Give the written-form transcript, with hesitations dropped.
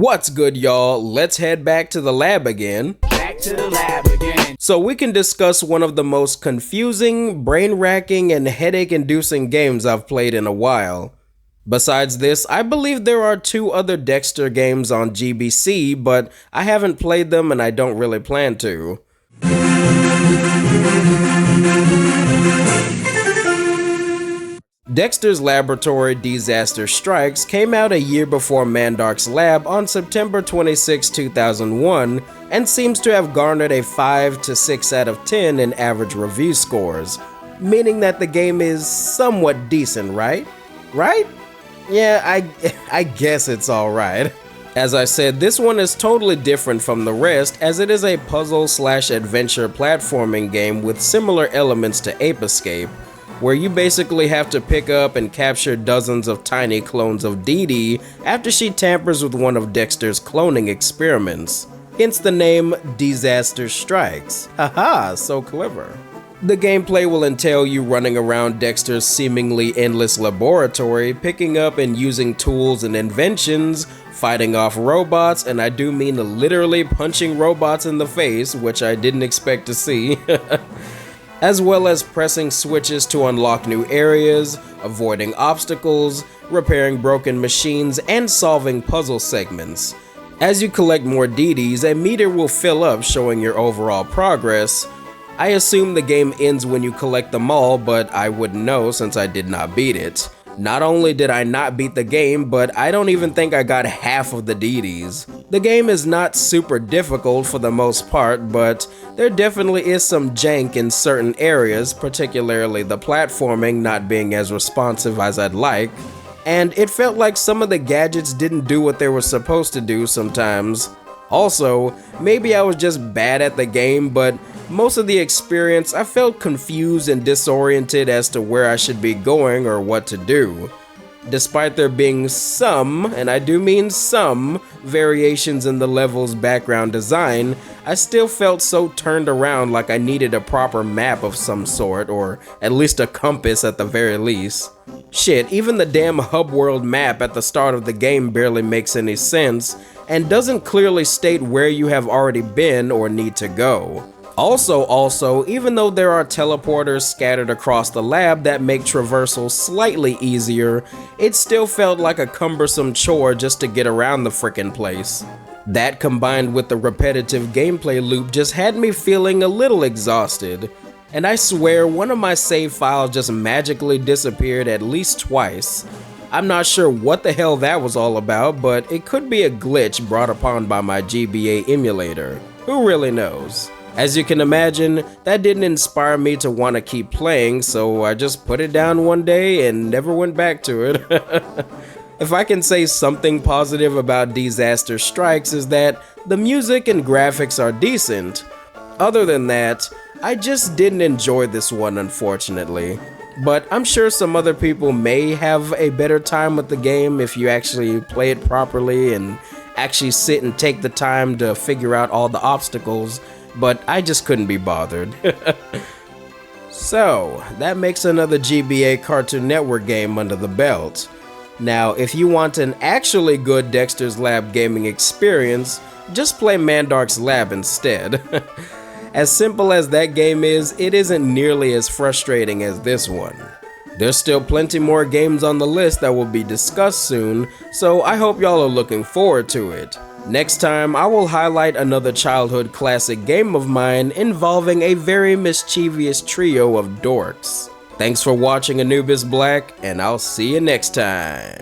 What's good, y'all? Let's head back to the lab again. Back to the lab again. So we can discuss one of the most confusing, brain-racking, and headache-inducing games I've played in a while. Besides this, I believe there are 2 other Dexter games on GBC, but I haven't played them and I don't really plan to. Dexter's Laboratory Deesaster Strikes came out a year before Mandark's Lab on September 26, 2001, and seems to have garnered a 5 to 6 out of 10 in average review scores, meaning that the game is somewhat decent, right? Right? Yeah, I guess it's alright. As I said, this one is totally different from the rest, as it is a puzzle/adventure platforming game with similar elements to Ape Escape, where you basically have to pick up and capture dozens of tiny clones of Dee Dee after she tampers with one of Dexter's cloning experiments. Hence the name Deesaster Strikes. Haha, so clever. The gameplay will entail you running around Dexter's seemingly endless laboratory, picking up and using tools and inventions, fighting off robots, and I do mean literally punching robots in the face, which I didn't expect to see. As well as pressing switches to unlock new areas, avoiding obstacles, repairing broken machines, and solving puzzle segments. As you collect more Dee Dees, a meter will fill up showing your overall progress. I assume the game ends when you collect them all, but I wouldn't know since I did not beat it. Not only did I not beat the game, but I don't even think I got half of the Dee Dees. The game is not super difficult for the most part, but there definitely is some jank in certain areas, particularly the platforming not being as responsive as I'd like. And it felt like some of the gadgets didn't do what they were supposed to do sometimes. Also, maybe I was just bad at the game, but most of the experience I felt confused and disoriented as to where I should be going or what to do. Despite there being some, and I do mean some, variations in the level's background design, I still felt so turned around like I needed a proper map of some sort, or at least a compass at the very least. Shit, even the damn hub world map at the start of the game barely makes any sense, and doesn't clearly state where you have already been or need to go. Also, even though there are teleporters scattered across the lab that make traversal slightly easier, it still felt like a cumbersome chore just to get around the frickin' place. That combined with the repetitive gameplay loop just had me feeling a little exhausted. And I swear one of my save files just magically disappeared at least twice. I'm not sure what the hell that was all about, but it could be a glitch brought upon by my GBA emulator. Who really knows? As you can imagine, that didn't inspire me to want to keep playing, so I just put it down one day and never went back to it. If I can say something positive about Deesaster Strikes is that the music and graphics are decent. Other than that, I just didn't enjoy this one, unfortunately. But I'm sure some other people may have a better time with the game if you actually play it properly and actually sit and take the time to figure out all the obstacles, but I just couldn't be bothered. So, that makes another GBA Cartoon Network game under the belt. Now, if you want an actually good Dexter's Lab gaming experience, just play Mandark's Lab instead. As simple as that game is, it isn't nearly as frustrating as this one. There's still plenty more games on the list that will be discussed soon, so I hope y'all are looking forward to it. Next time, I will highlight another childhood classic game of mine involving a very mischievous trio of dorks. Thanks for watching Anubis Black, and I'll see you next time.